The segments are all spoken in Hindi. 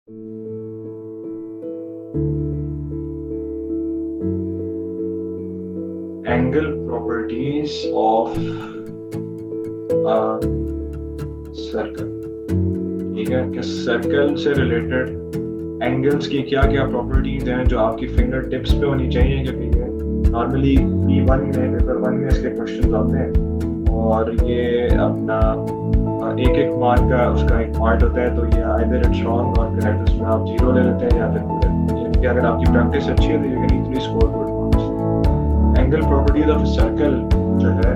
Angle properties of circle. ठीक है कि सर्कल से रिलेटेड एंगल्स की क्या क्या प्रॉपर्टीज हैं जो आपकी फिंगर टिप्स पे होनी चाहिए, क्योंकि ये नॉर्मली P1 में, पेपर 1 में इसके क्वेश्चन आते हैं। और ये अपना एक एक मान का उसका एक पार्ट होता है, तो ये आइदर इट्स रॉन्ग और करेक्ट, उसमें आप जीरो ले लेते हैं या फिर पूरे। यानी कि अगर आपकी प्रैक्टिस अच्छी है तो you can easily score good marks. Angle properties of circle जो है,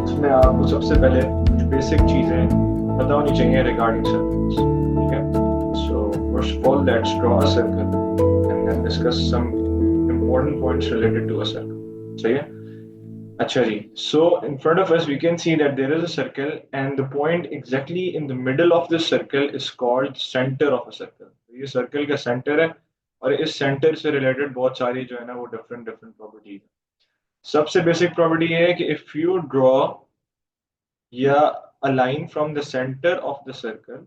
इसमें आपको सबसे पहले कुछ बेसिक चीजें पता होनी चाहिए रिगार्डिंग सर्कल्स। ठीक है, so first of all let's draw a circle and then discuss some important points related to a circle. सही है। अच्छा जी, so in front of us we can see that there is a circle and the point exactly in the middle of this circle is called center of a circle. तो ये सर्कल का सेंटर है और इस सेंटर से रिलेटेड बहुत सारी जो है ना वो डिफरेंट डिफरेंट प्रॉपर्टीज है। सबसे बेसिक प्रॉपर्टी ये है कि इफ यू ड्रॉ या a line from the center of the circle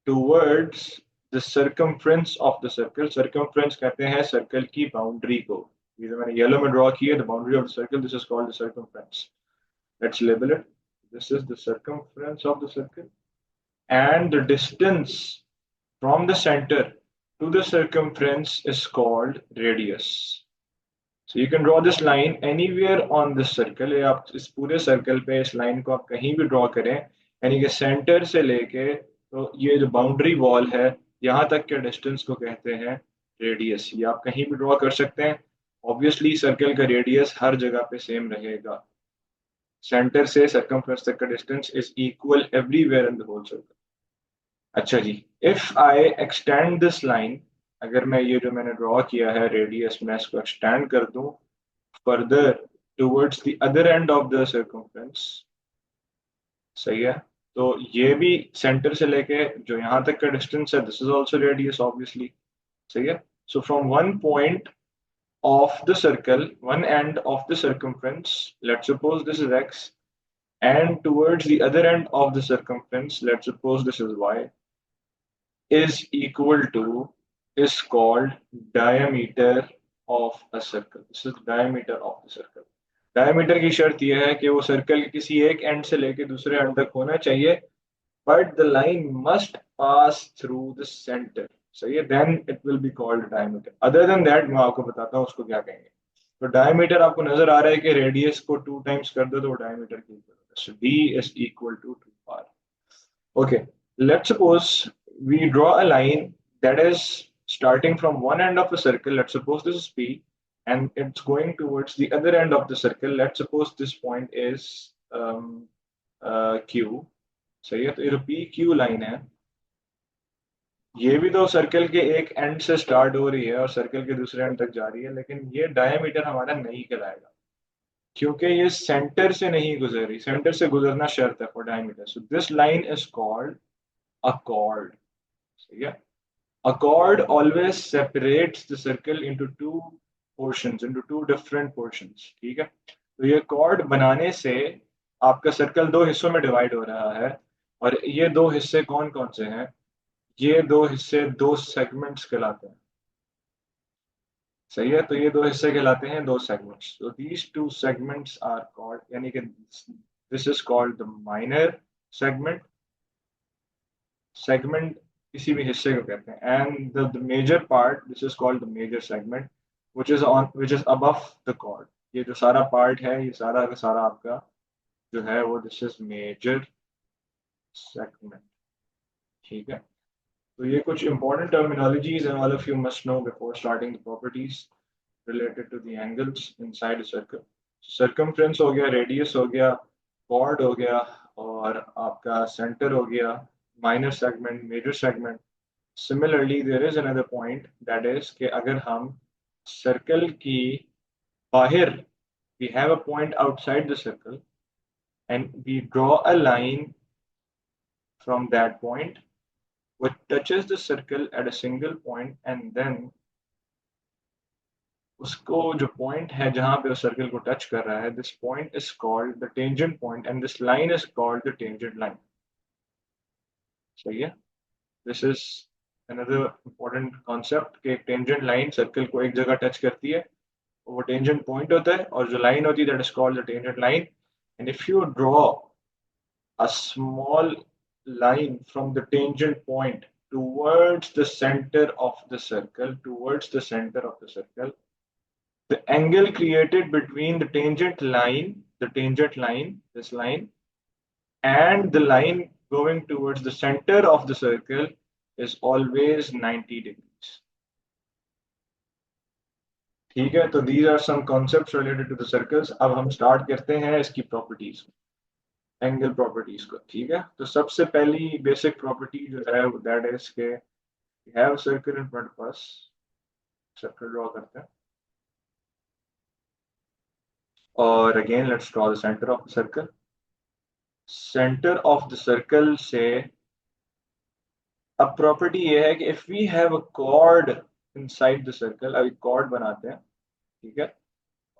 towards the circumference of the circle। circumference कहते हैं सर्कल की बाउंड्री को। ये जो मैंने येलो में ड्रॉ की है, the boundary of the circle, this is called the circumference। let's label it, this is the circumference of the circle, and the distance from the center to the circumference is called radius। so you can draw this line anywhere on this circle। ये आप इस पूरे सर्कल पे इस लाइन को आप कहीं भी ड्रॉ करें, यानी कि सेंटर से लेके तो ये जो बाउंड्री वॉल है यहाँ तक के डिस्टेंस को कहते हैं रेडियस। ये आप कहीं भी ड्रॉ कर सकते हैं। ऑब्वियसली सर्कल का रेडियस हर जगह पे सेम रहेगा। सेंटर से सर्कमफ्रेंस तक का distance is equal everywhere in the whole circle. अच्छा जी, if I extend this line, अगर मैं ये जो मैंने ड्रॉ किया है रेडियस में इसको एक्सटेंड कर दूं further towards the other end of the circumference, सही है, तो ये भी सेंटर से लेके जो यहाँ तक का डिस्टेंस है this is also radius obviously. सही है। So from one point of the circle, one end of the circumference, let's suppose this is x, and towards the other end of the circumference, let's suppose this is y, is equal to, is called diameter of a circle। This is diameter of the circle। Diameter की शर्त यह है कि वो सर्कल के किसी एक एंड से लेके दूसरे एंड तक होना चाहिए, but the line must pass through the centre. सही है, then it will be called diameter. Other than that मैं आपको बताता हूँ उसको क्या कहेंगे। तो डायमीटर आपको नजर आ रहा है कि रेडियस को 2 टाइम्स कर दो तो डायमीटर की इक्वल होता है। So D is equal to 2 r। Okay, let's suppose we draw a line that is starting from one end of a circle, let's suppose this is P, and it's going towards the other end of the circle, let's suppose this point is Q। सही है, तो ये जो पी क्यू लाइन है ये भी तो सर्कल के एक एंड से स्टार्ट हो रही है और सर्कल के दूसरे एंड तक जा रही है, लेकिन ये डायमीटर हमारा नहीं कहलाएगा क्योंकि ये सेंटर से नहीं गुजर रही। सेंटर से गुजरना शर्त है for diameter. So this line is called a cord. सही है। A chord always separates the circle into two portions, into two different portions। ठीक है, तो ये chord बनाने से आपका सर्कल दो हिस्सों में डिवाइड हो रहा है, और ये दो हिस्से कौन कौन से हैं? ये दो हिस्से दो सेगमेंट्स कहलाते हैं। सही है, तो ये दो हिस्से कहलाते हैं दो सेगमेंट्स। तो these two segments are called, यानी कि this is called the minor segment. Segment किसी भी हिस्से को कहते हैं, and the major part this is called the major segment which is above the chord. ये जो सारा पार्ट है ये सारा का सारा आपका जो है वो दिस इज मेजर सेगमेंट। ठीक है, तो ये कुछ इंपॉर्टेंट टर्मिनोलॉजीज हैं all of you must know before starting the properties related to the angles inside circle. Circumference हो गया, रेडियस हो गया, कॉर्ड हो गया, और आपका सेंटर हो गया, minor segment, major segment. Similarly there is another point that is कि अगर हम सर्कल की बाहर, we have a point outside the circle and we draw a line from that point which touches the circle at a single point, and then उसको जो पॉइंट है जहां पे उस सर्कल को टच कर रहा है, this point is called the tangent point and this line is called the tangent line. सही है, this is another important concept कि टेंजेंट लाइन सर्कल को एक जगह टच करती है, वो टेंजेंट पॉइंट होता है, और जो लाइन होती है that is called the tangent line. And if you draw a small line from the tangent point towards the center of the circle, the angle created between the tangent line, this line, and the line going towards the center of the circle is always 90 degrees. ठीक है, तो these are some concepts related to the circles. अब हम start करते हैं इसकी properties, एंगल प्रॉपर्टीज को. ठीक है, तो सबसे पहली बेसिक प्रॉपर्टी जो है दैट इज के have circle in front of us. Circle draw करते हैं, और again let's draw the centre of the circle. Centre of the circle से अब प्रॉपर्टी ये है कि if we have a chord inside the circle, अभी कॉर्ड बनाते हैं. ठीक है,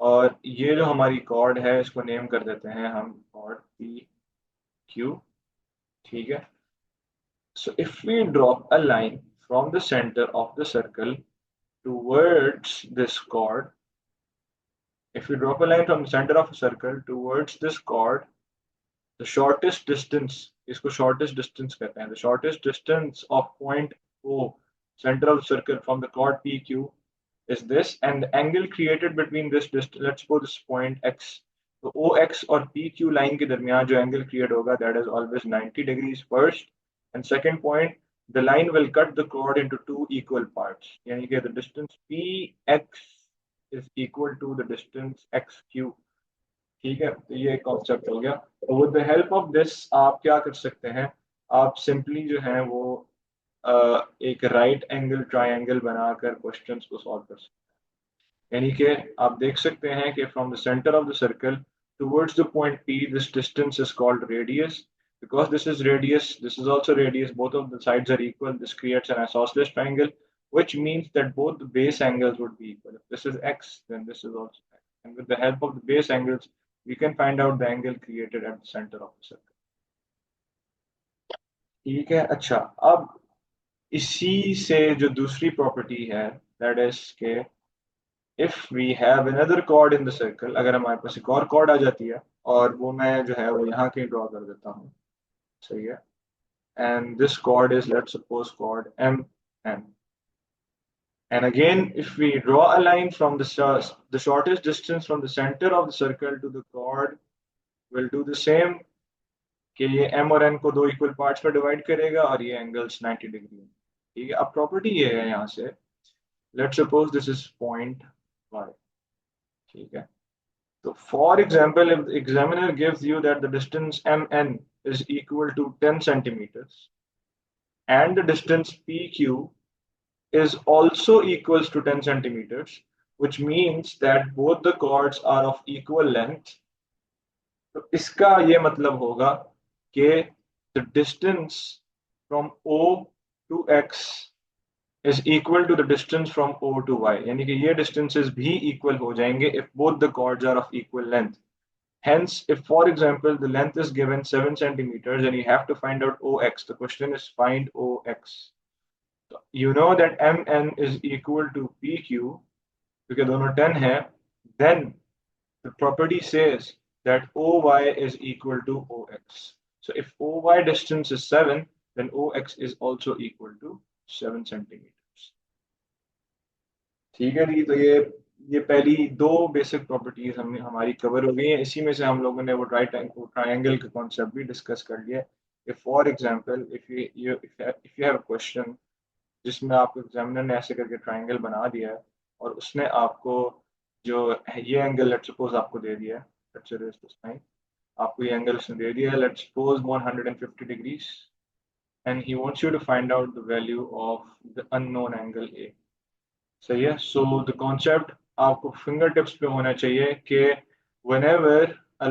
और ये जो हमारी कॉर्ड है इसको नेम कर देते हैं हम कॉर्ड पी क्यू. ठीक है, so if we drop a line from the center of the circle towards this chord, if we drop a line from the center of a circle towards this chord, the shortest distance, इसको shortest distance कहते हैं, the shortest distance of point O, center of the circle, from the chord PQ is this, and the angle created between this distance, let's suppose this point X, तो OX और PQ line के दरमियान जो angle create होगा that is always 90 degrees first, and second point the line will cut the chord into two equal parts, यानी कि the distance PX is equal to the distance XQ. ठीक है, तो ये कॉन्सेप्ट हो गया. तो with the help of this आप क्या कर सकते हैं, आप सिंपली जो है वो एक राइट एंगल ट्रायंगल बनाकर क्वेश्चंस को सॉल्व कर सकते हैं. यानी कि आप देख सकते हैं कि from the centre of the circle towards the point P, this distance is called radius. Because this is radius, this is also radius, both of the sides are equal, this creates an isosceles triangle, which means that both the base angles would be equal. If this is x, then this is also x. And with the help of the base angles, we can find out the angle created at the center of the circle. ठीक है, अच्छा, अब इसी से जो दूसरी प्रॉपर्टी है दैट इज के if we have another chord in the circle, अगर हमारे पास एक और कॉर्ड आ जाती है, और वो मैं जो है वो यहाँ कहीं ड्रॉ कर देता हूँ. सही है, and this chord is, let's suppose, chord MN. And again, if we draw a line from the shortest distance from the center of the circle to the chord, will do the same, कि ये M और N को दो इक्वल पार्ट्स में डिवाइड करेगा और ये एंगल्स 90 डिग्री. ठीक है, अब प्रॉपर्टी ये है यहाँ से, let's suppose this is point Y. ठीक है, so for example, if the examiner gives you that the distance MN is equal to 10 centimeters and the distance PQ is also equals to 10 centimeters, which means that both the chords are of equal length, तो इसका ये मतलब होगा कि the distance from O to X is equal to the distance from O to Y. यानी कि ये distances भी equal हो जाएंगे if both the chords are of equal length. Hence, if for example the length is given 7 centimeters and you have to find out OX, the question is find OX. So you know that MN is equal to PQ because दोनों 10 है. Then the property says that OY is equal to OX. So if OY distance is 7, then OX is also equal to 7 centimeters. ठीक है जी, तो ये पहली दो बेसिक प्रॉपर्टीज हमने हमारी कवर हो गई हैं. इसी में से हम लोगों ने वो ट्रायंगल का कॉन्सेप्ट भी डिस्कस कर लिया. If for example if you have a question जिसमें आपको एग्जामिनर ने ऐसे करके ट्रायंगल बना दिया है और उसने आपको जो ये एंगल लेट्स सपोज आपको दे दिया है, लेट्स रेज दिस लाइन, आपको ये एंगल उसने दे दिया है, let's suppose 150 degrees, and he wants you to find out the value of the unknown angle A. सही है, सो द कॉन्सेप्ट आपको फिंगर टिप्स पे होना चाहिए कि whenever a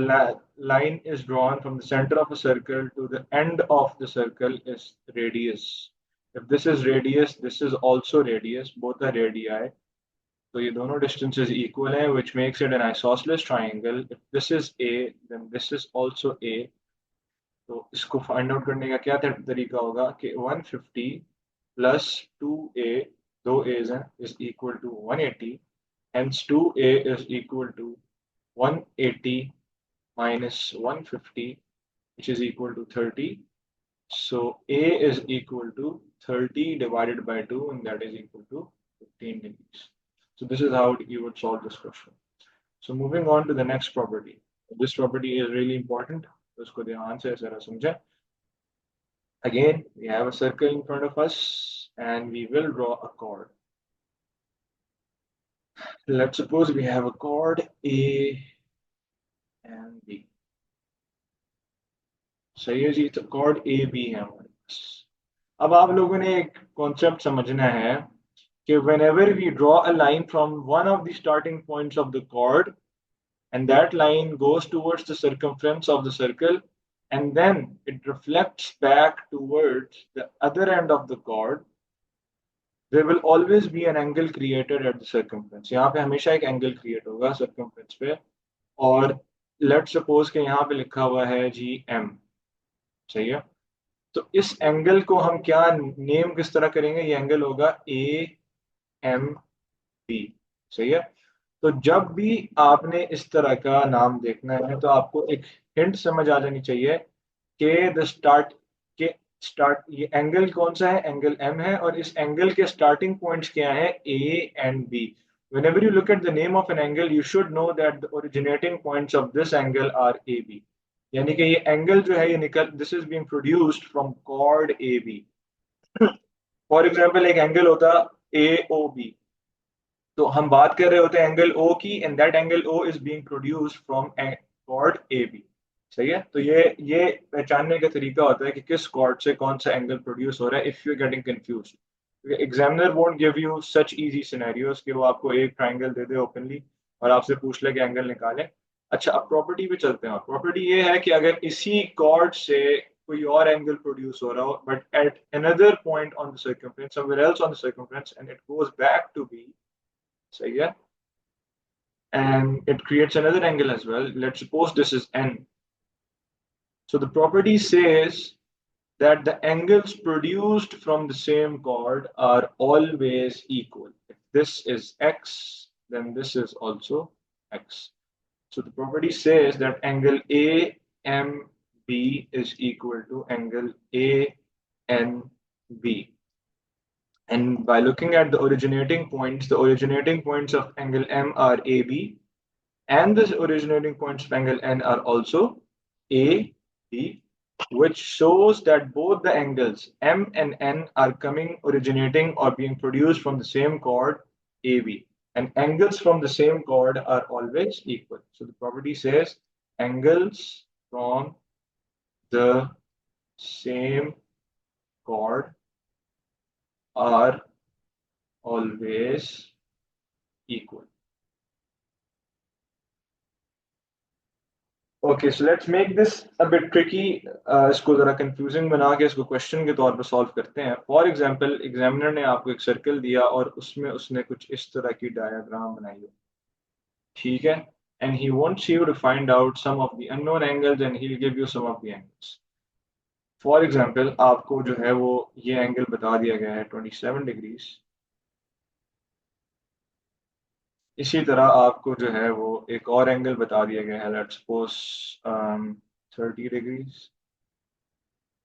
line is drawn from the center of a circle to the end of the circle is radius. If this is radius, this is also radius, both are radii. तो ये दोनों distances equal हैं, which makes it an isosceles triangle. If this is A, then this is also A. तो इसको फाइंड आउट करने का क्या तरीका होगा कि 150 plus 2a, दो a's हैं, is equal to 180. Hence 2a is equal to 180 minus 150, which is equal to 30. So a is equal to 30 divided by 2, and that is equal to 15 degrees. So this is how you would solve this question. So moving on to the next property. This property is really important. तो इसको ध्यान से जरा समझें. Again, we have a circle in front of us and we will draw a chord. Let's suppose we have a chord A and B. सही है जी, तो chord A B है हमारे पास. अब आप लोगों ने एक कॉन्सेप्ट समझना है कि whenever we draw a line from one of the starting points of the chord and that line goes towards the circumference of the circle and then it reflects back towards the other end of the chord, there will always be an angle created at the circumference. यहाँ पे हमेशा एक एंगल क्रिएट होगा circumference पे. और लेट्स सपोज कि यहाँ पे लिखा हुआ है जी m. सही है, तो इस एंगल को हम क्या नेम किस तरह करेंगे? ये एंगल होगा AMB. सही है, तो जब भी आपने इस तरह का नाम देखना है तो आपको एक हिंट समझ आ जानी चाहिए कि स्टार्ट ये एंगल कौन सा है? एंगल M है, और इस एंगल के स्टार्टिंग पॉइंट्स क्या है? A and B. Whenever you look at the name of an angle, you should know that the originating points of this angle are AB. यानी कि ये एंगल जो है ये निकल, this is being produced from chord AB. For example एक एंगल होता AOB, तो हम बात कर रहे होते हैं एंगल O की, and that angle O is being produced from chord AB. सही है, तो ये पहचानने का तरीका होता है कि किस कॉर्ड से कौन सा एंगल प्रोड्यूस हो रहा है. If you are getting confused, examiner won't give you such easy scenarios कि वो आपको एक ट्रायंगल दे दे ओपनली और आपसे पूछ ले कि एंगल निकालें. अच्छा, अब प्रॉपर्टी पे चलते हैं. प्रॉपर्टी ये है कि अगर इसी कॉर्ड से कोई और एंगल प्रोड्यूस हो रहा हो but at another point on the circumference, somewhere else on the circumference, and it goes back to B. सही है, and it creates another angle as well. Let's suppose this is N. So the property says that the angles produced from the same chord are always equal. If this is X, then this is also X. So the property says that angle AMB is equal to angle ANB. And by looking at the originating points of angle M are AB, and the originating points of angle N are also AB, which shows that both the angles M and N are originating or being produced from the same chord AB. And angles from the same chord are always equal. So the property says angles from the same chord are always equal. Okay, so let's make this a bit tricky. इसको जरा कंफ्यूजिंग बना के इसको क्वेश्चन के तौर पर सॉल्व करते हैं. फॉर एग्जांपल, एग्जामिनर ने आपको एक सर्कल दिया और उसमें उसने कुछ इस तरह की डायग्राम बनाई हो, ठीक है, and he wants you to find out some of the unknown angles and he'll give you some of the angles. For example, आपको जो है वो ये एंगल बता दिया गया है 27 डिग्रीज. इसी तरह आपको जो है वो एक और एंगल बता दिया गया है, let's suppose 30 degrees,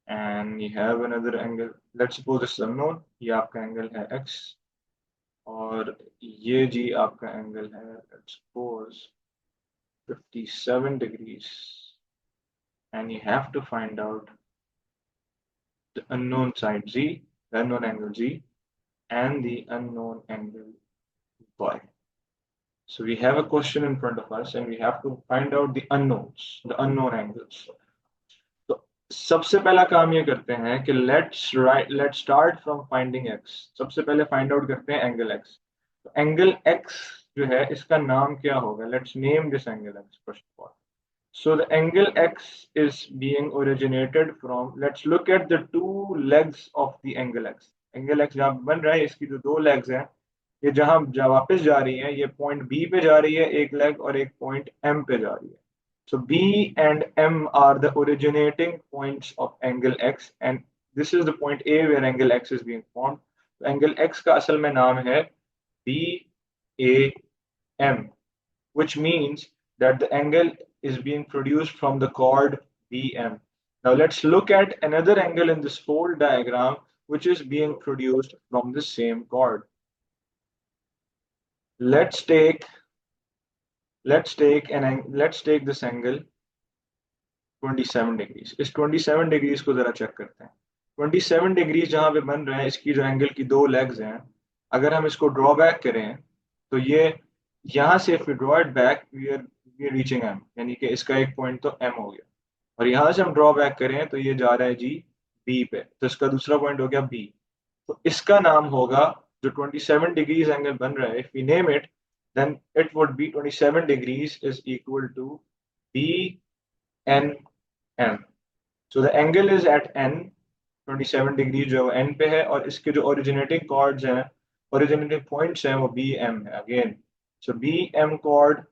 and you have another angle, let's suppose this is unknown. ये आपका एंगल है x, और ये जी आपका एंगल है let's suppose 57 degrees, and you have to find out the unknown side z, the unknown angle z, and the unknown angle y. So we have a question in front of us and we have to find out the unknowns, the unknown angles. तो सबसे पहला काम ये करते हैं कि let's start from finding x. सबसे पहले find out करते हैं angle x. तो angle x जो है इसका नाम क्या होगा? Let's name this angle x first of all. So the angle x is being originated from, let's look at the two legs of the angle x. Angle x जहाँ बन रहा है इसकी जो दो legs हैं, ये जहां वापस जा रही है, ये पॉइंट बी पे जा रही है एक लेग और एक पॉइंट एम पे जा रही है. So B and M are the originating points of angle x, and this is the point A where angle X is being formed. Angle X का असल में नाम है BAM, which means that the angle is being produced from the chord BM. Now let's look at another angle in this whole diagram which is being produced from the same chord. Let's take this angle 27 degrees. इस 27 डिग्रीज को जरा चेक करते हैं। 27 डिग्रीज जहां पे बन रहे हैं, इसकी जो एंगल की दो लेग्स हैं, अगर हम इसको ड्रॉ बैक करें तो ये यहाँ से if we draw it back we are reaching M, यानी कि इसका एक पॉइंट तो एम हो गया। और यहाँ से हम ड्रॉ बैक करें तो ये जा रहा है जी बी पे, तो इसका दूसरा पॉइंट हो गया बी। तो इसका नाम होगा, जो 27 डिग्रीज एंगल बन रहा है, if we name it then it would be 27 degrees is equal to BNM. So the angle is at N, 27 degree जो है N पे है, और इसके जो ओरिजिनेटिंग कॉर्ड्स हैं, ओरिजिनेटिंग पॉइंट्स हैं, वो BM है again. So BM chord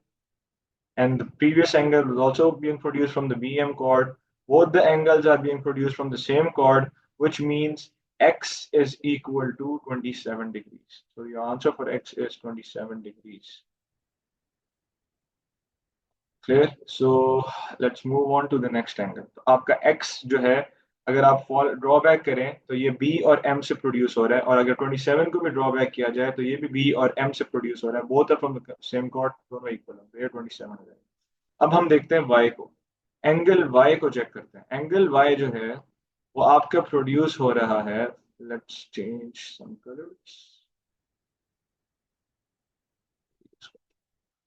and the previous angle was also being produced from the BM chord. Both the angles are being produced from the same chord, which means X is equal to 27 degrees. So your answer for X is 27 degrees. Clear? So let's move on to the next angle. तो आपका X जो है, अगर आप ड्रॉ बैक करें तो ये B और M से प्रोड्यूस हो रहा है, और अगर 27 को भी ड्रॉ बैक किया जाए तो ये भी B और M से प्रोड्यूस हो रहा है। Both are from the same chord, दोनों इक्वल है, तो ये 27 हो जाएगा। अब हम देखते हैं Y को, एंगल Y को चेक करते हैं। एंगल Y जो है वो आपका प्रोड्यूस हो रहा है, let's change some colours.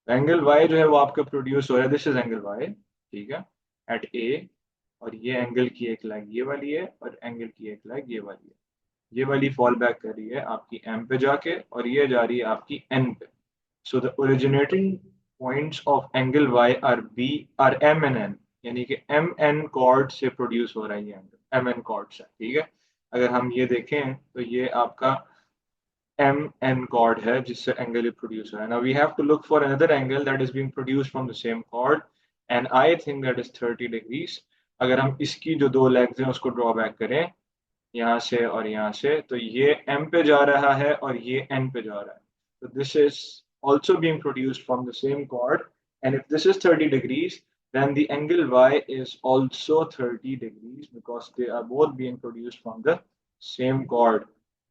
Angle Y जो है वो आपका प्रोड्यूस हो रहा है, दिस इज एंगल Y, ठीक है, एट ए। और ये एंगल की एक लेग ये वाली है, और एंगल की एक लेग ये वाली है। ये वाली फॉल बैक कर रही है आपकी M पे जाके, और ये जा रही है आपकी N पे। So the originating points of angle Y are M and N, यानी कि MN कॉर्ड से प्रोड्यूस हो रहा है ये एंगल, MN कॉर्ड से, ठीक है। अगर हम ये देखें तो ये आपका MN chord है जिससे एंगल प्रोड्यूस हो रहा है। Now we have to look for another angle that is being produced from the same chord, and I think that is 30 degrees. अगर हम इसकी जो दो लेग्स हैं उसको ड्रॉ बैक करें यहाँ से और यहाँ से, तो ये M पे जा रहा है और ये N पे जा रहा है। So this is also being produced from the same chord, and if this is 30 degrees, then the angle Y is also 30 degrees because they are both being produced from the same chord.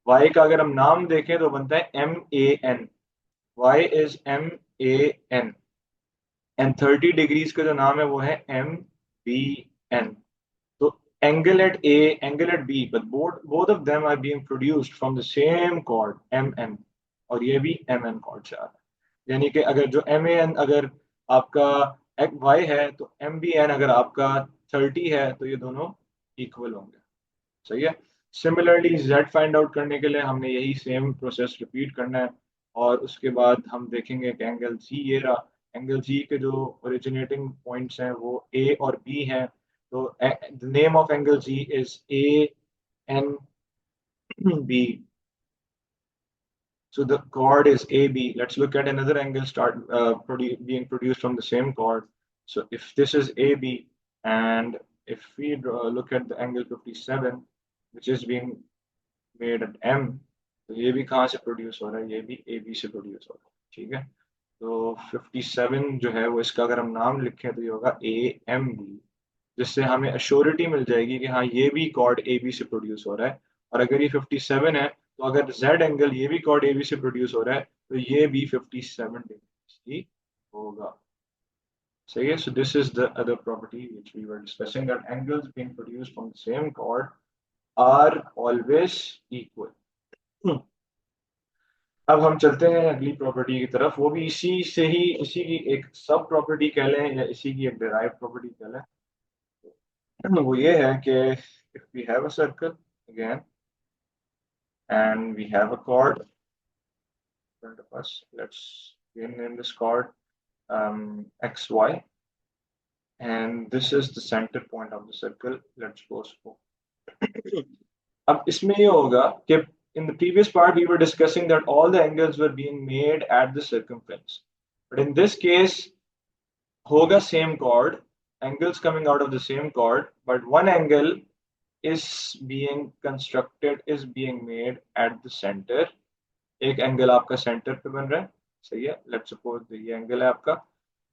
Y का अगर हम नाम देखें तो बनता है MAN, Y is MAN, and 30 degrees का जो नाम है वो है MBN. So angle at A, angle at B, but both of them are being produced from the same chord MN, और ये भी MN chord से आ रहा है। यानी कि अगर जो MAN अगर आपका Y है तो MBN अगर आपका 30 है तो ये दोनों इक्वल होंगे, सही है। सिमिलरली Z फाइंड आउट करने के लिए हमने यही सेम प्रोसेस रिपीट करना है, और उसके बाद हम देखेंगे कि एंगल जी, ये रहा एंगल जी के जो ओरिजिनेटिंग पॉइंट्स हैं वो A और B हैं। तो the name of angle G is ANB. So the chord is AB. Let's look at another angle being produced from the same chord. So if this is AB, and if we look at the angle 57, which is being made at M, तो ये भी कहाँ से प्रोड्यूस हो रहा है, ये भी AB से प्रोड्यूस हो रहा है, ठीक है। तो 57 जो है वो, इसका अगर हम नाम लिखें तो ये होगा AMB, जिससे हमें अश्योरिटी मिल जाएगी कि हाँ ये भी कॉर्ड AB से प्रोड्यूस हो रहा है। और अगर ये 57 है तो अगर Z एंगल ये भी कॉर्ड AB से प्रोड्यूस हो रहा है तो ये भी 57 डिग्री ही होगा, सही है। So this is the other property which we were discussing, that angles being produced from the same chord are always equal. अब हम चलते हैं अगली प्रॉपर्टी की तरफ, वो भी इसी से ही, इसी की एक सब प्रॉपर्टी कह लें या इसी की एक डिराइव प्रॉपर्टी कह लें। वो ये है कि if we have a circle again and we have a chord in front of us, let's name this chord XY, and this is the center point of the circle, let's suppose 4. अब इसमें ये होगा कि in the previous part we were discussing that all the angles were being made at the circumference, but in this case hoga same chord, angles coming out of the same chord, but one angle is being constructed, is being made at the center. एक एंगल आपका सेंटर पे बन रहा है, सही है, लेट्स सपोज ये एंगल है आपका,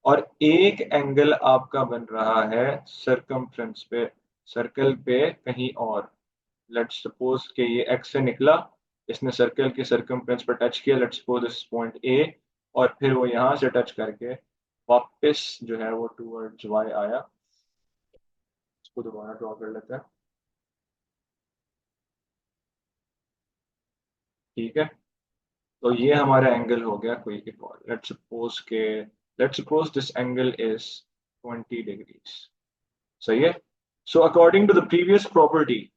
और एक एंगल आपका बन रहा है सरकमफ्रेंस पे, सर्कल पे कहीं और। लेट्स सपोज कि ये एक्स से निकला, इसने सर्कल के सरकमफ्रेंस पर टच किया, let's suppose this point A, और फिर वो यहाँ से टच करके वापस जो है वो टूवर्ड्स वाई आया। इसको दोबारा ड्रॉ कर लेते हैं, ठीक है। तो ये हमारा एंगल हो गया कोई एक और, let's suppose this angle is 20 degrees, सही है। So according to the previous property,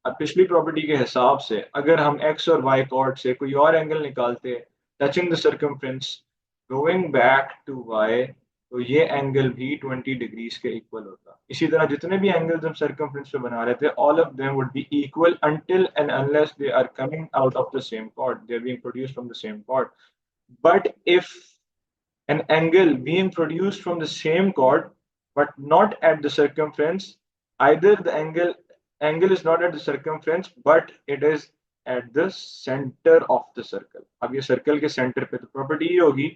अब पिछली प्रॉपर्टी के हिसाब से अगर हम एक्स और वाई कॉर्ड से कोई और एंगल निकालते touching the circumference going back to Y, तो ये एंगल भी 20 डिग्रीज के इक्वल होता। इसी तरह जितने भी एंगल्स हम सर्कमफ्रेंस पे बना रहे थे, all of them would be equal until and unless they are coming out of the same chord, they are being produced from the same chord. But if an angle being produced from the same chord but not at the circumference, either the angle is not at the circumference but it is at the center of the circle। अब ये सर्कल के सेंटर पे, तो प्रॉपर्टी ये होगी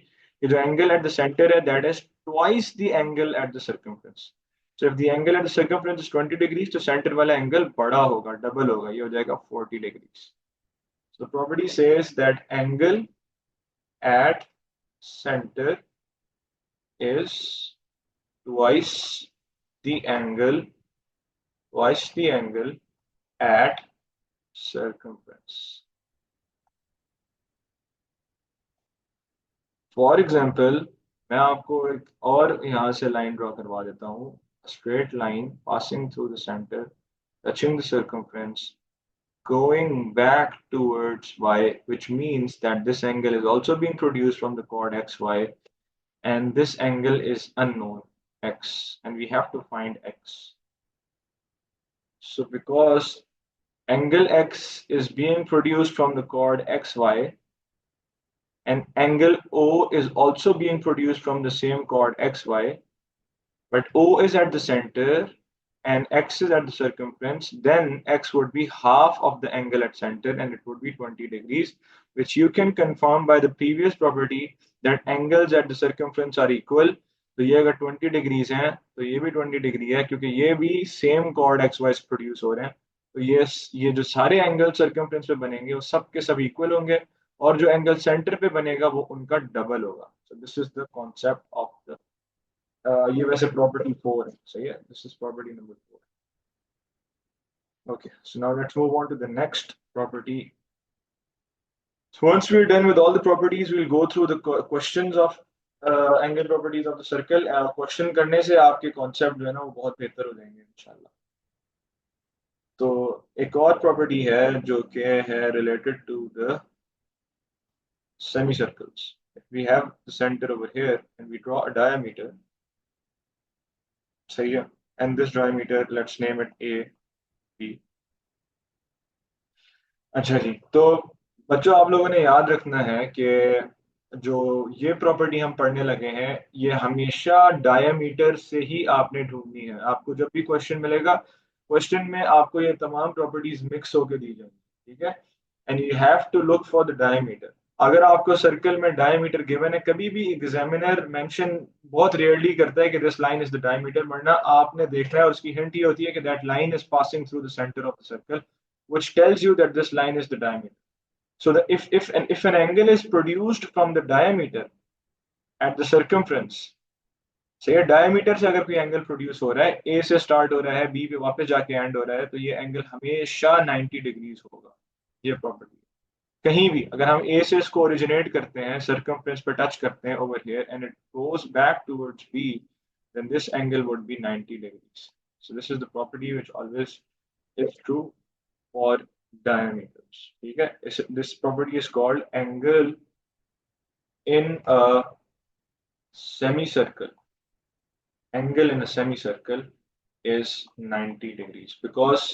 कि जो एंगल एट द सेंटर है that is twice the angle at the circumference. So if the angle at the circumference is 20 degrees, तो सेंटर वाला एंगल बड़ा होगा, डबल होगा, ये हो जाएगा 40 degrees. So property says that angle at centre is twice the angle at circumference। For example मैं आपको एक और यहाँ से लाइन ड्रॉ करवा देता हूँ, straight line passing through the centre, touching the circumference, going back towards y, which means that this angle is also being produced from the chord xy, and this angle is unknown x, and we have to find x. So because angle x is being produced from the chord xy, and angle o is also being produced from the same chord xy, but o is at the center and x is at the circumference, then x would be half of the angle at center and it would be 20 degrees, which you can confirm by the previous property that angles at the circumference are equal। तो ये अगर 20 डिग्रीज हैं तो ये भी 20 डिग्री है, क्योंकि ये भी सेम कॉर्ड एक्स वाई से प्रोड्यूस हो रहे हैं। तो ये जो सारे एंगल सर्कमफ्रेंस पे बनेंगे वो सब के सब इक्वल होंगे, और जो एंगल सेंटर पे बनेगा वो उनका डबल होगा। So this is the concept of the, ये वैसे प्रॉपर्टी 4 है, सही है, this is property number 4। Okay, so now let's move on to the next property। So once we're done with all the properties, we'll go through the questions of angle properties of the circle। Question करने से आपके कॉन्सेप्ट जो है ना वो बहुत बेहतर हो जाएंगे इंशाल्लाह। तो एक और प्रॉपर्टी है जो कि है related to the semicircles। If we have the center over here and we draw a diameter, सही है, and this diameter let's name it a b। अच्छा जी, तो बच्चों आप लोगों ने याद रखना है कि जो ये प्रॉपर्टी हम पढ़ने लगे हैं ये हमेशा डायमीटर से ही आपने ढूंढनी है। आपको जब भी क्वेश्चन मिलेगा, क्वेश्चन में आपको ये तमाम प्रॉपर्टीज मिक्स होकर दी जाएंगी, ठीक है, and you have to look for the diameter. अगर आपको सर्कल में डायमीटर गिवन है, कभी भी एग्जामिनर मेंशन बहुत रेयरली करता है कि this line is the diameter, वरना आपने देखना है और उसकी हिंट ये होती है कि that line is passing through the centre of the circle, which tells you that this line is the diameter। So that if an angle is produced from the diameter at the circumference, say diameter से अगर कोई एंगल प्रोड्यूस हो रहा है, ए से स्टार्ट हो रहा है, बी पे वापस जाके एंड हो रहा है, तो ये एंगल हमेशा 90 डिग्रीज होगा। ये प्रॉपर्टी कहीं भी अगर हम ए से इसको ओरिजिनेट करते हैं, सर्कमफ्रेंस पे टच करते हैं over here and it goes back towards B, then this angle would be 90 degrees। So this is the property which always is true for diameters, ठीक है। This property is called angle in a semicircle। Angle in a semicircle is 90 degrees because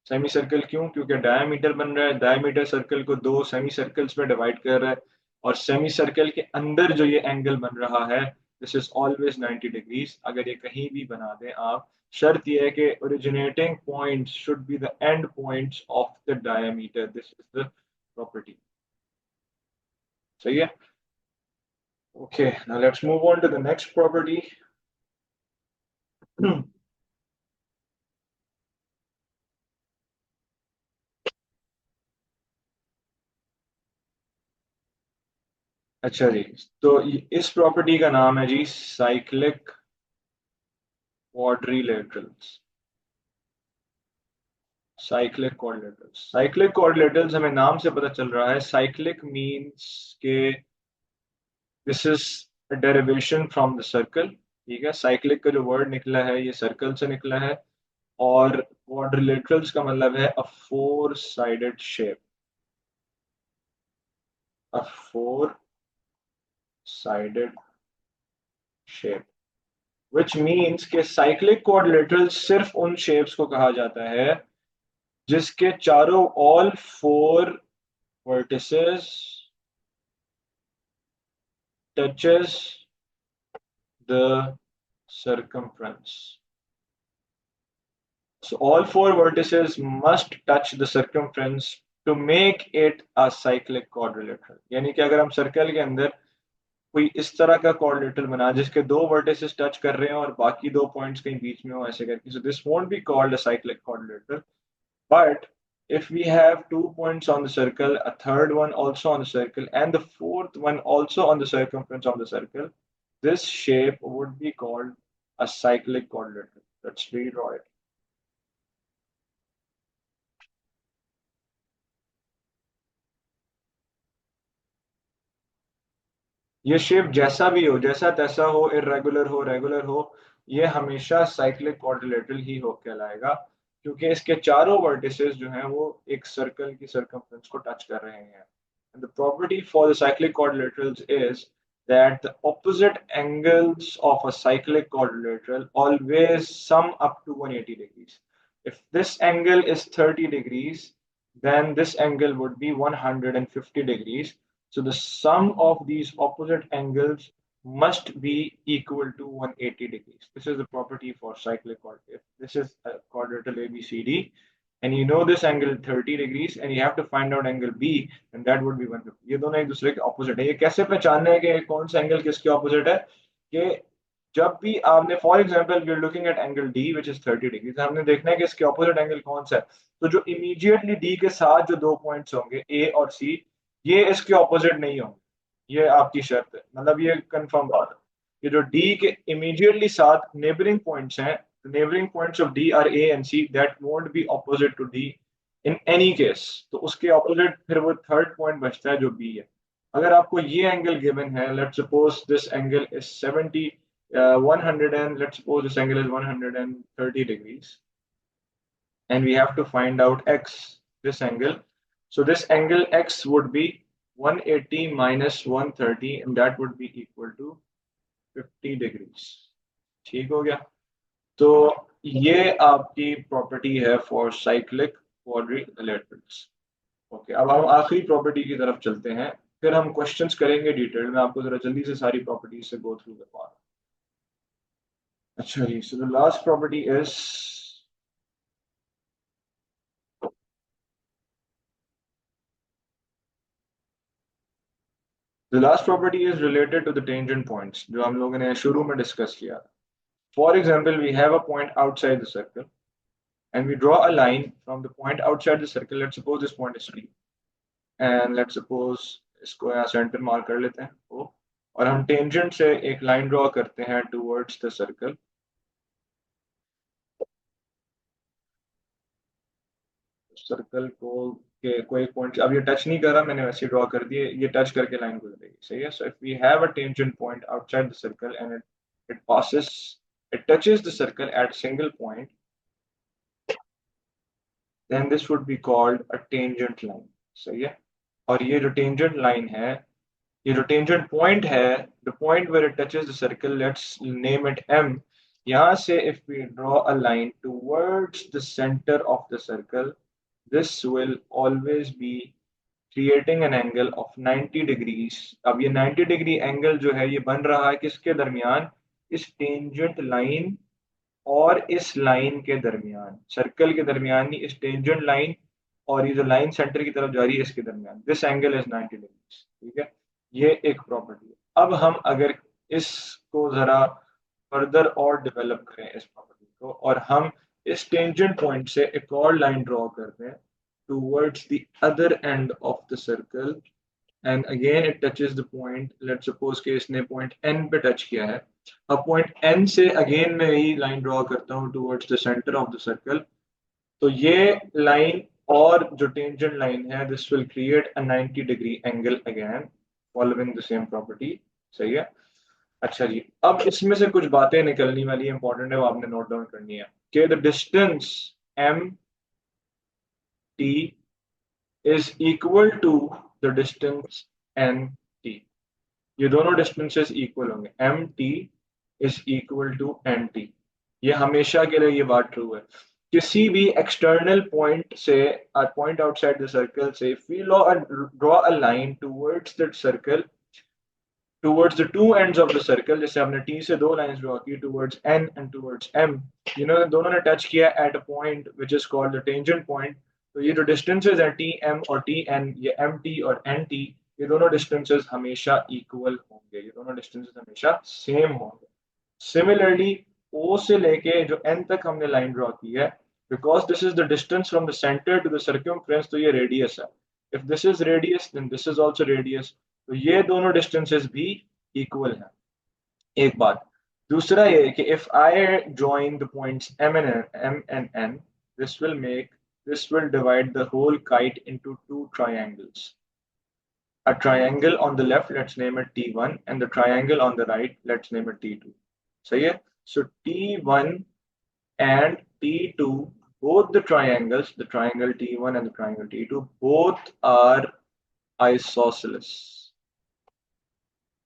semicircle क्यों, क्योंकि डायमीटर बन रहा है, डायमीटर सर्कल को दो सेमी सर्कल्स में डिवाइड कर रहा है, और सेमी सर्कल के अंदर जो ये एंगल बन रहा है दिस इज ऑलवेज 90 डिग्रीज। अगर ये कहीं भी बना दें आप, शर्त यह है कि originating point should be the end points of the diameter. This is the property. सही है। Okay, now let's move on to the next property. अच्छा जी, तो इस प्रॉपर्टी का नाम है जी साइक्लिक क्वाड्रिलेटरल्स। साइक्लिक क्वाड्रिलेटरल्स हमें नाम से पता चल रहा है, साइक्लिक मींस के this is a derivation from the circle. ठीक है, साइक्लिक का जो वर्ड निकला है ये सर्कल से निकला है। और क्वाड्रिलेटरल्स का मतलब है अ four sided shape, a four sided shape, which means के साइक्लिक क्वाड्रिलेटरल्स सिर्फ उन शेप्स को कहा जाता है जिसके चारों all four vertices touches the circumference. So all four vertices must touch the circumference to make it a cyclic quadrilateral. यानी कि अगर हम सर्कल के अंदर कोई इस तरह का quadrilateral बना जिसके दो vertices टच कर रहे हैं और बाकी दो पॉइंट्स कहीं बीच में हो ऐसे करके, so this won't be called a cyclic quadrilateral. But if we have 2 points on the circle, a third one also on the circle, and the fourth one also on the circumference of the circle, this shape would be called a cyclic quadrilateral. Let's redraw it. ये शेप जैसा भी हो, जैसा तैसा हो, इरेगुलर हो, रेगुलर हो, ये हमेशा साइक्लिक क्वाड्रिलेटरल ही हो कहलाएगा, क्योंकि इसके चारों वर्टिसेस जो हैं वो एक सर्कल की सर्कमफ्रेंस को टच कर रहे हैं। And the property for the cyclic quadrilaterals is that the opposite angles of a cyclic quadrilateral always sum up to 180 degrees. If this angle is 30 degrees, then this angle would be 150 degrees. So the sum of these opposite angles must be equal to 180 degrees. This is the property for cyclic quadrilateral. If this is a quadrilateral ABCD, and you know this angle 30 degrees and you have to find out angle B, and that would be 150. ये दोनों एक दूसरे के ऑपोजिट है। ये कैसे पहचानना है कि कौन सा एंगल किसके ऑपोजिट है? कि जब भी आपने, for example we are looking at angle D which is 30 degree, हमने देखना है कि इसके ऑपोजिट एंगल कौन सा है। तो जो इमीडिएटली डी के साथ जो दो पॉइंट्स होंगे ए और सी, ये इसके ऑपोजिट नहीं होंगे। ये आपकी शर्त है, मतलब ये कंफर्म बात है कि जो डी के इमीडिएटली साथ नेबरिंग पॉइंट्स हैं, the neighboring points of D are A and C, that won't be opposite to D in any case। तो उसके opposite फिर वो थर्ड पॉइंट बचता है जो B है। अगर आपको ये एंगल गिवन है, let's suppose this angle is 70 100 and let's suppose this angle is 130 degrees and we have to find out x, this angle, so this angle x would be 180 minus 130 and that would be equal to 50 degrees। ठीक हो गया? तो ये आपकी प्रॉपर्टी है फॉर साइक्लिक क्वाड्रिलेटरल्स। ओके, अब हम आखिरी प्रॉपर्टी की तरफ चलते हैं, फिर हम क्वेश्चंस करेंगे डिटेल में, आपको जरा जल्दी से सारी प्रॉपर्टीज से गो थ्रू करवा रहा हूं। अच्छा जी, so the last property is the last property is related to the tangent points, जो हम लोगों ने शुरू में डिस्कस किया था। For example, we have a point outside the circle and we draw a line from the point outside the circle. Let's suppose this point is P, and let's suppose इसको यहाँ सेंटर मार्क कर लेते हैं O, और हम टेंजेंट से एक लाइन ड्रॉ करते हैं टुवर्ड्स द सर्कल। सर्कल को के कोई पॉइंट अब ये टच नहीं कर रहा, मैंने वैसे ड्रॉ कर दिए, ये टच करके लाइन गुजरेगी। सही है। So if we have a tangent point outside the circle and it passes, it touches the circle at a single point, then this would be called a tangent line। सही है। और ये जो टेंजेंट लाइन है, ये जो टेंजेंट पॉइंट है, the point where it touches the circle, let's name it M। यहाँ से if we draw a line towards the centre of the circle, this will always be creating an angle of 90 degrees. अब ये 90 डिग्री एंगल जो है ये बन रहा है किसके दरमियान, इस टेंजेंट लाइन और इस लाइन के दरमियान, सर्कल के दरमियान नहीं, इस टेंजेंट लाइन और ये जो लाइन सेंटर की तरफ जा रही है इसके दरमियान। दिस एंगल इज 90 डिग्रीज, ठीक है। ये एक प्रॉपर्टी है। अब हम अगर इसको जरा फर्दर और डेवलप करें इस प्रॉपर्टी को, और हम इस टेंजेंट पॉइंट से एक और लाइन ड्रॉ करते हैं towards the other end of the circle, and again it touches the point, let's suppose कि इसने पॉइंट एन पे टच किया है। अब पॉइंट एन से अगेन मैं यही लाइन ड्रॉ करता हूँ towards the centre of the circle. तो ये लाइन और जो टेंजेंट लाइन है, this will create a 90 degree angle again following the same property. सही है। अच्छा जी, अब इसमें से कुछ बातें निकलनी वाली इंपॉर्टेंट है, वो आपने नोट डाउन करनी है कि the distance M T is equal to the distance N T. ये दोनों डिस्टेंसेस इक्वल होंगे, M T is equal to N T. ये हमेशा के लिए ये बात ट्रू है। किसी भी एक्सटर्नल पॉइंट से, पॉइंट आउटसाइड द सर्कल से, if we draw a line towards that circle, towards the two ends of the circle, जैसे हमने टी से दो लाइंस ड्रॉ की towards N and towards M, दोनों ने टच किया at a point which is called the tangent point. तो ये जो डिस्टेंसेस हैं टी एम और टी एन, ये एम टी और एन टी, ये दोनों डिस्टेंसेस हमेशा इक्वल होंगे, ये दोनों डिस्टेंसेस हमेशा सेम होंगे। सिमिलरली ओ से लेके जो एन तक हमने लाइन ड्रॉ की है, because this is the distance from the centre to the circumference, तो ये रेडियस है। If this is radius then this is also radius, तो ये दोनों डिस्टेंसेस भी इक्वल हैं। एक बात। दूसरा ये कि if I join the points M and N, this will make, this will divide the whole kite into two triangles. A triangle on the left, let's name it T1, and the triangle on the right, let's name it T2. सही है। So T1 and T2, both the triangles, the triangle T1 and the triangle T2, both are isosceles.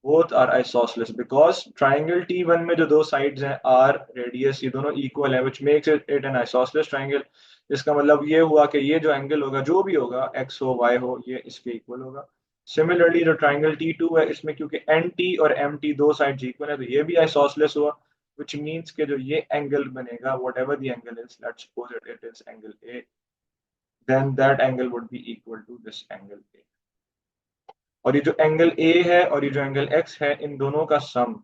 Both are isosceles because triangle T1 में जो दो sides हैं R radius, ये दोनों equal है, which makes it an isosceles triangle। इसका मतलब ये हुआ कि ये जो एंगल होगा, जो भी होगा, x हो y हो, ये इसके इक्वल होगा। सिमिलरली जो ट्राइंगल T2 है, इसमें क्योंकि NT और MT दो साइड्स इक्वल है, तो ये भी आइसोसेलेस हुआ, which means कि जो ये एंगल बनेगा, whatever the angle is, let's suppose it is angle A, then that angle would be equal to this angle A। और ये जो एंगल ए है और ये जो एंगल एक्स है, इन दोनों का sum,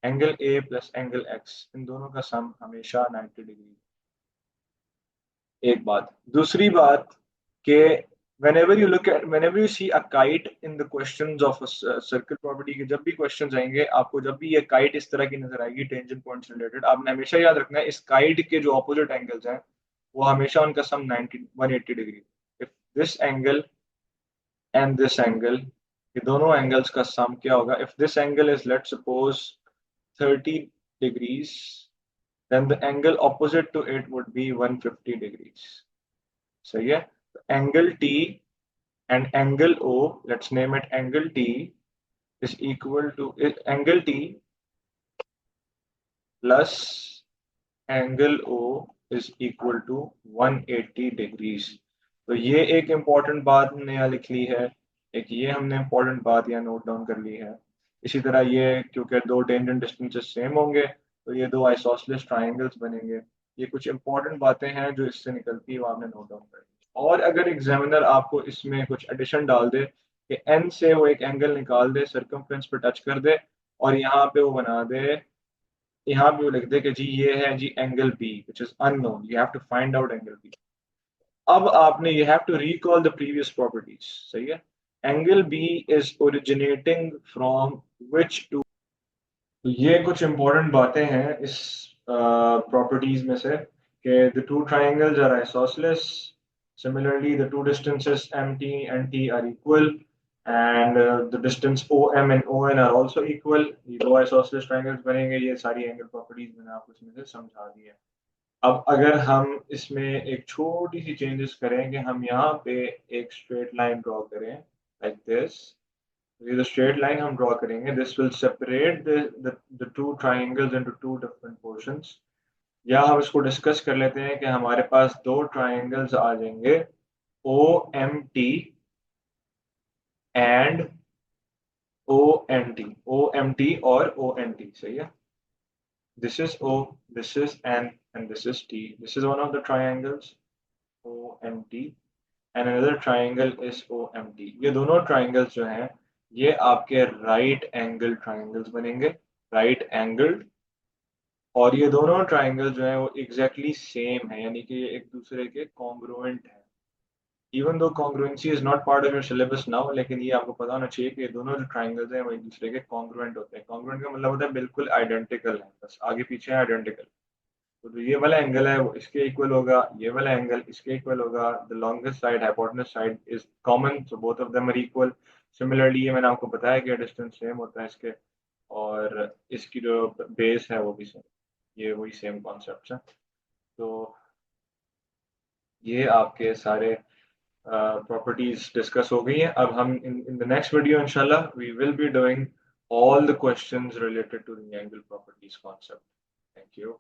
angle A plus angle x, इन दोनों का सम हमेशा 90 डिग्री। एक बात। दूसरी बात कि whenever you see a kite in the questions of a circle property, के जब भी क्वेश्चन आएंगे आपको, जब भी ये काइट इस तरह की नजर आएगी टेंजेंट पॉइंट से रिलेटेड, आपने हमेशा याद रखना है इस काइट के जो ऑपोजिट एंगल्स हैं वो हमेशा उनका सम 90 180 degree. If this angle and this angle, ये दोनों एंगल्स का सम क्या होगा, if this angle is let's suppose 30 degrees, then the angle opposite to it would be 150 degrees। सही है। Angle T and angle O, let's name it angle T, is equal to angle T plus angle O is equal to 180 degrees। तो ये एक इम्पॉर्टेंट बात हमने यहाँ लिख ली है, एक ये हमने इम्पॉर्टेंट बात यहाँ नोट डाउन कर ली है। इसी तरह ये क्योंकि दो टेंजेंट डिस्टेंसेस सेम होंगे, तो ये दो आइसोसेलेस ट्राइंगल्स बनेंगे। ये कुछ इंपॉर्टेंट बातें हैं जो इससे निकलती है, वो आपने नोट डाउन कर ली। और अगर एग्जामिनर आपको इसमें कुछ एडिशन डाल दे कि एन से वो एक एंगल निकाल दे, सर्कमफ्रेंस पे टच कर दे, और यहाँ पे वो बना दे, यहाँ पे वो लिख दे कि जी ये है जी angle B which is unknown, you have to find out angle B. अब आपने you have to recall the previous properties. सही है। Angle B is originating from which to, ये कुछ इंपॉर्टेंट बातें हैं इस प्रॉपर्टीज में से कि the two triangles are isosceles, similarly the two distances mt and t are equal, and the distance om and on are also equal। ये दो आइसोसेलेस ट्राइंगल्स बनेंगे। ये सारी एंगल प्रॉपर्टीज मैंने आपको इसमें से समझा दी है। अब अगर हम इसमें एक छोटी सी चेंजेस करें कि हम यहाँ पे एक स्ट्रेट लाइन ड्रॉ करें लाइक दिस, ये जो स्ट्रेट लाइन हम ड्रॉ करेंगे, this will separate the two triangles into two different portions. या हम इसको डिस्कस कर लेते हैं कि हमारे पास दो ट्राइंगल्स आ जाएंगे O M T, and O N T, O M T और ओ एन टी, सही है। This is O, this is N, and this is T. This is one of the triangles O M T, and another triangle is O M T. ये दोनों ट्राइंगल्स जो हैं ये आपके राइट एंगल ट्राइंगल्स बनेंगे, राइट एंगल्ड। और ये दोनों ट्राइंगल जो हैं वो एग्जैक्टली सेम है, यानी कि ये एक दूसरे के कॉन्ग्रुएंट है। Even though congruency is not part of your syllabus now, लेकिन ये आपको पता होना चाहिए कि ये दोनों जो ट्राइंगल्स हैं वो एक दूसरे के कॉन्ग्रुएंट होते हैं। कॉन्ग्रुएंट का मतलब होता है बिल्कुल आइडेंटिकल है, बस आगे पीछे आइडेंटिकल। तो जो ये वाला एंगल है वो इसके इक्वल होगा, ये वाला एंगल इसके इक्वल होगा। The longest side hypotenuse side is common, so both of them are equal. Similarly ये मैंने आपको बताया कि डिस्टेंस सेम होता है इसके, और इसकी जो बेस है वो भी सेम, ये वही सेम कॉन्सेप्ट है। तो ये आपके सारे प्रॉपर्टीज डिस्कस हो गई हैं। अब हम इन द नेक्स्ट वीडियो इंशाल्लाह we will be doing all the questions related to the angle properties concept. Thank you.